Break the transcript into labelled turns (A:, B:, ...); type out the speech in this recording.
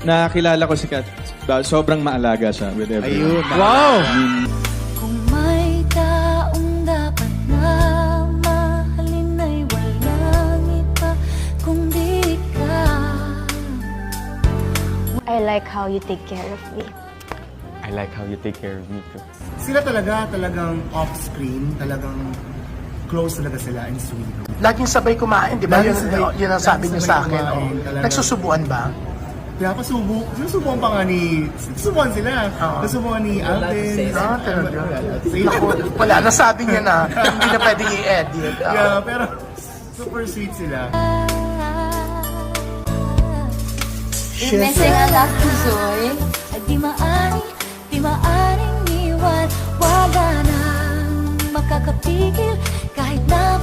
A: nakilala ko si Kat, sobrang maalaga siya with everyone.
B: Ayun. Wow!
C: Kung may taong dapat na mahalin ay walang iba kundi ikaw.
D: I like how you take care of me.
E: I like how you take care of me too.
F: Sila talagang off-screen, talagang close talaga sila and sweet.
B: Laging sabay kumain, di ba? Yun ang sabi niyo sa akin.
F: Laging sabay kumain, talaga.
B: Nagsusubuan ba?
F: Kaya sinusubukan pa nga sinusubukan sila. Nasubukan ni Alvin.
B: Talaga. Naku, wala, nasabi niya na hindi na pwedeng i-edit.
F: Yeah, pero super sweet sila.
C: Messing ang akusoy ay di maaring iwan. Wala nang makakapigil kahit na